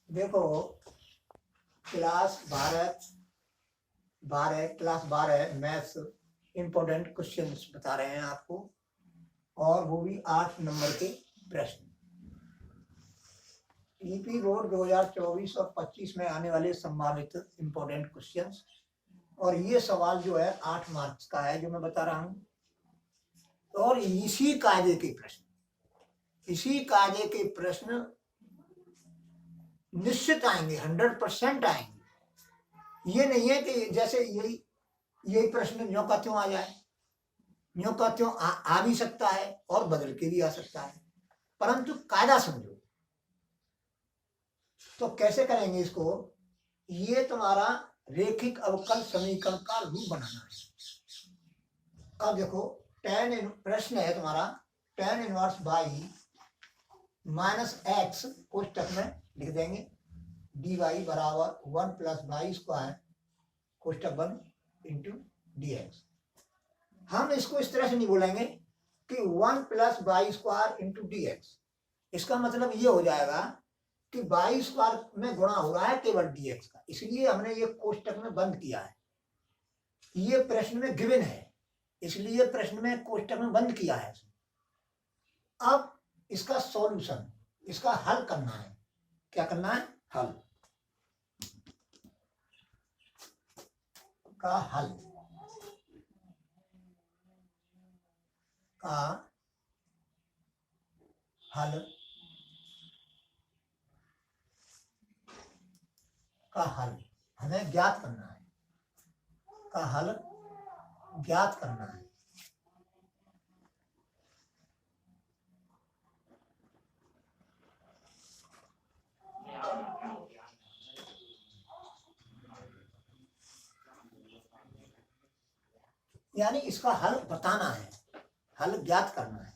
देखो class 12 maths important questions बता रहे हैं आपको, और वो भी 8 नंबर के प्रश्न। ईपी बोर्ड 2024 और 25 में आने वाले संभावित इम्पोर्टेंट क्वेश्चंस, और ये सवाल जो है 8 मार्क्स का है जो मैं बता रहा हूँ। और इसी कायदे के प्रश्न निश्चित आएंगे, 100% आएंगे। ये नहीं है कि जैसे यही प्रश्न न्यों का त्यों आ जाए, न्यों का त्यों आ भी सकता है और बदल के भी आ सकता है, परंतु कायदा समझो। तो कैसे करेंगे इसको? ये तुम्हारा रेखिक अवकल समीकरण का रूप बनाना है। अब देखो प्रश्न है तुम्हारा tan inverse Y minus X कोष्टक में लिख देंगे, डी वाई बराबर 1 प्लस वाई स्क्वायर कोष्टक बंद इंटू डी एक्स। हम इसको इस तरह से नहीं बोलेंगे कि 1 plus y square into d x. इसका मतलब ये हो जाएगा कि वाई स्क्वायर में गुणा हो रहा है केवल डी एक्स का, इसलिए हमने ये कोष्टक में बंद किया है। ये प्रश्न में गिवन है, इसलिए प्रश्न में कोष्टक में बंद किया है। अब इसका सॉल्यूशन, इसका हल करना है। क्या करना है? हल का हल हमें ज्ञात करना है, का हल ज्ञात करना है। यानी इसका हल बताना है, हल ज्ञात करना है,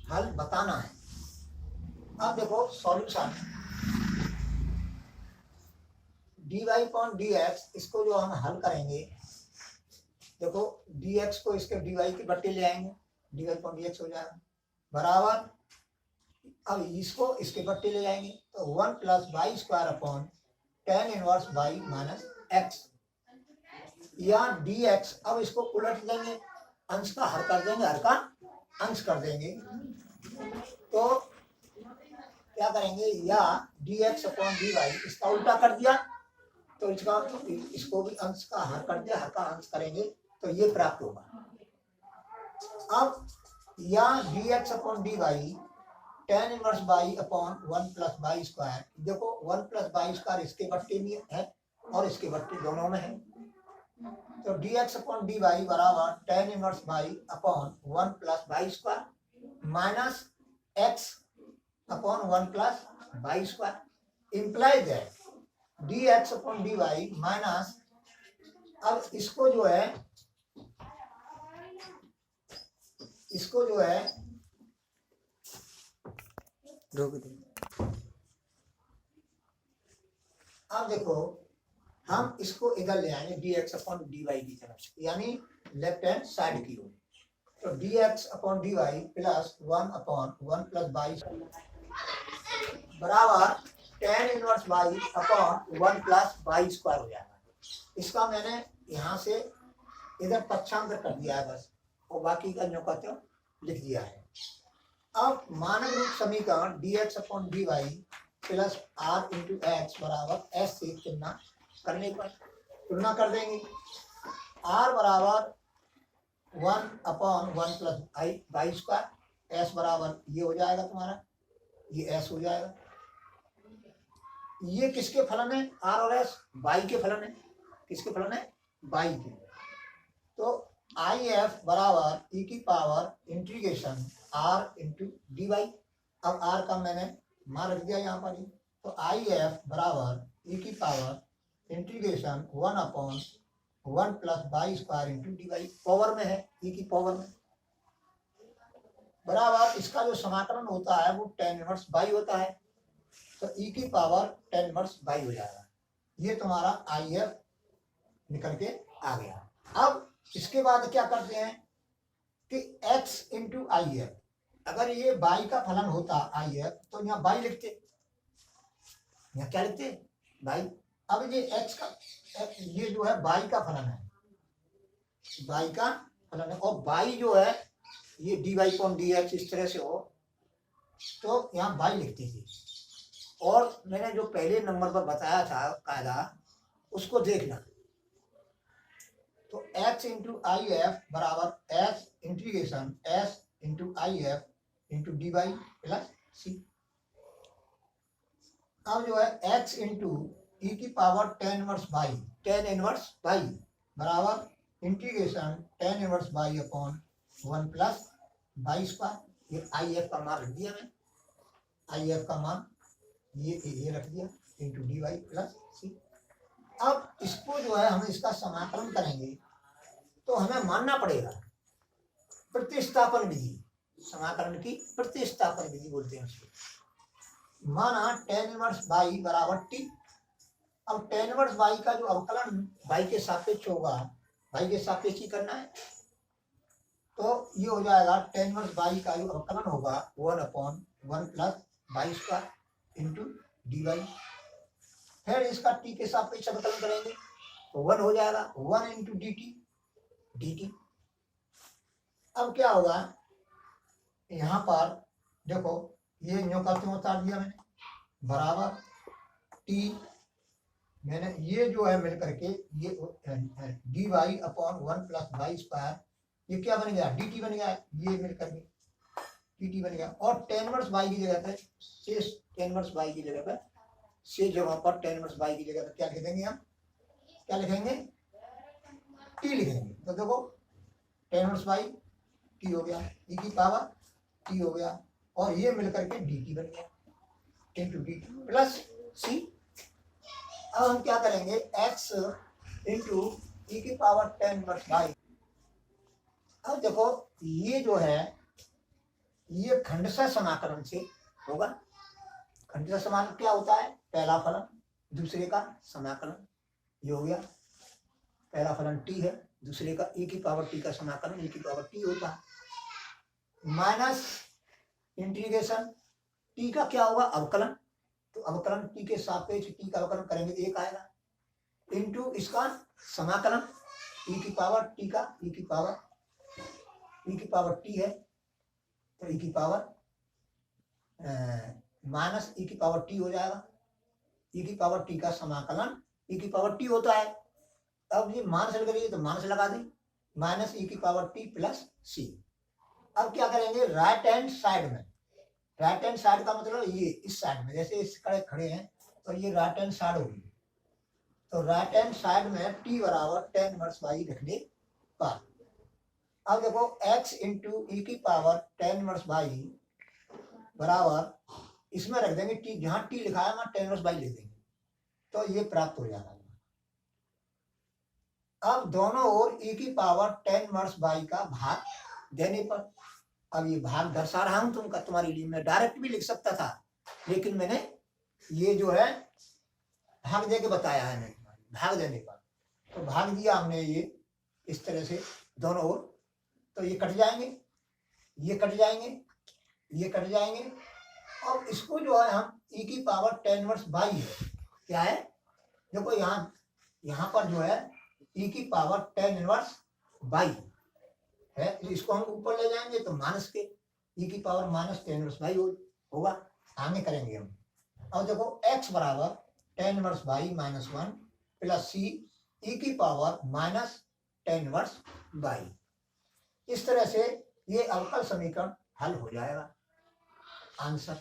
हल बताना है। अब देखो solution d y point d x, इसको जो हम हल करेंगे, देखो डी एक्स को इसके डी वाई के बट्टे ले आएंगे, d y point d x हो जाएगा बराबर, अब इसको इसके बट्टे ले जाएंगे तो 1 plus y square upon tan inverse y minus x, या डी एक्स। अब इसको उलट देंगे, अंश का हर कर देंगे, हर का अंश कर देंगे, तो क्या करेंगे, या d x upon d y, इसका उल्टा कर दिया तो इसको भी अंश का हर कर दिया, हर का अंश करेंगे तो ये प्राप्त होगा। अब या d x upon d y tan inverse y upon 1 plus y square, देखो 1 प्लस वाई स्क्वायर इसके बट्टे में है और इसके बट्टे दोनों में है, तो d x upon d y बराबर tan inverse y upon 1 plus y square minus x upon 1 plus y square imply that d x upon d y minus, अब इसको जो है अब देखो हम इसको इधर ले आएंगे d x upon d y की तरफ से, यानी लेफ्ट हैंड साइड की ओर, तो d x upon d Y plus 1 upon 1 plus y बराबर tan inverse y upon 1 plus y square हो जाएगा। इसका मैंने यहाँ से इधर पक्षांतर कर दिया है बस, और बाकी का जो कहते हो लिख दिया है। अब मानक रूप समीकरण d x upon d Y plus R into x बराबर एस से तुलना करने पर तुलना कर देंगे, आर बराबर 1 upon 1 plus y square, S बराबर ये हो जाएगा तुम्हारा, ये एस हो जाएगा। ये किसके फलन है? आर और एस वाई के फलन है। किसके फलन है? वाई के। तो आई एफ बराबर ई की power integration R into D y, अब आर का मैंने मान रख दिया यहाँ पर ही, तो आई एफ बराबर ई की power integration 1 upon 1 plus y square into D y, power में है, ई की पावर में बराबर, इसका जो समाकलन होता है वो tan इनवर्स वाई होता है, तो ई की पावर tan इनवर्स वाई हो जाएगा। ये तुम्हारा आई एफ निकल के आ गया। अब इसके बाद क्या करते हैं कि x इंटू आई एफ, अगर ये y का फलन होता आई एफ तो यहाँ y लिखते, यहाँ क्या लिखते बाई। अब ये एक्स का ये जो है बाई का फलन है, बाई का फलन है, और बाई जो है ये d y upon d x इस तरह से हो तो यहाँ बाई लिखती थी। और मैंने जो पहले नंबर पर बताया था कायदा उसको देखना। तो x इंटू आई एफ बराबर x integration s into I F into D Y plus C. अब जो है x इंटू ई की पावर टेन इनवर्स बाई बराबर integration ten inverse Y upon one plus by square. ये I F का मान रख दिया मैं, आई एफ का मान ये रख दिया into D Y plus C. अब इसको जो है हम इसका समाकलन करेंगे तो हमें मानना पड़ेगा प्रतिस्थापन विधि, समाकलन की प्रतिस्थापन विधि बोलते हैं उसको। माना टेन इनवर्स बाई बराबर टी। अब टेन इनवर्स बाई का जो अवकलन बाई के सापेक्ष होगा, बाई के सापेक्ष ही करना है, तो ये हो जाएगा टेन इनवर्स बाई का जो अवकलन होगा one upon one plus by square into D y. फिर इसका टी के सापेक्ष अवकलन करेंगे तो वन हो जाएगा वन इंटू डी टी। अब क्या होगा यहाँ पर देखो ये न्यू का क्यों उतार दिया मैंने बराबर टी, मैंने ये जो है मिल करके ये d y upon one plus by square, ये क्या बन गया डी टी बन गया, ये मिल करके डी टी बन गया। और टेन इनवर्स बाई की जगह पर शेष टेन इनवर्स बाई की जगह पर शेष जगह पर टेन इनवर्स बाई की जगह पर क्या लिख देंगे हम, क्या लिखेंगे टी लिखेंगे। तो देखो टेन इनवर्स बाई टी हो गया, ई की पावर टी हो गया, और ये मिलकर के डी टी बन गया into D T plus C. अब हम क्या करेंगे एक्स इंटू ई की पावर टेन इनवर्स बाई। अब देखो ये जो है ये खंडशः समाकलन से होगा। खंडशः समाकलन क्या होता है, पहला फलन दूसरे का समाकलन, ये हो गया पहला फलन टी है, दूसरे का ई की पावर टी का समाकलन ई की पावर टी होता है, माइनस इंटीग्रेशन टी का क्या होगा अवकलन, तो अवकलन टी के सापेक्ष टी का अवकलन करेंगे एक आएगा इंटू इसका समाकलन ई की पावर टी का ई की पावर टी है तो ई की पावर माइनस ई की पावर टी हो जाएगा, ई की पावर टी का समाकलन ई की पावर टी होता है। अब ये माइनस लग रही है तो माइनस लगा दें, माइनस ई की पावर टी प्लस सी। अब क्या करेंगे राइट हैंड साइड में, राइट हैंड साइड का मतलब ये इस साइड में, जैसे इस खड़े हैं तो ये राइट हैंड साइड होगी, तो राइट हैंड साइड में टी बराबर टेन इनवर्स बाई रखने पर। अब देखो x इंटू ई की पावर टेन इनवर्स बाई बराबर इसमें रख देंगे टी, जहां टी लिखा है वहां टेन इनवर्स बाई लिख देंगे तो ये प्राप्त हो जाएगा। अब दोनों ओर ई की पावर टेन इनवर्स बाई का भाग देने पर, अब ये भाग दर्शा रहा हूं तुम्हारे लिए, मैं डायरेक्ट भी लिख सकता था लेकिन मैंने ये जो है भाग दे के बताया है, मैंने भाग देने पर, तो भाग दिया हमने ये इस तरह से दोनों ओर, तो ये कट जाएंगे, ये कट जाएंगे, ये कट जाएंगे, और इसको जो है हम ई की पावर टेन इनवर्स बाई है क्या है, देखो यहाँ पर जो है ई की पावर टेन इनवर्स बाई है, तो इसको हम ऊपर ले जाएंगे तो माइनस के ई की power minus ten inverse Y होगा, आगे करेंगे हम। और देखो x बराबर ten inverse Y minus one plus C E की power minus ten inverse Y. इस तरह से ये अवकल समीकरण हल हो जाएगा। आंसर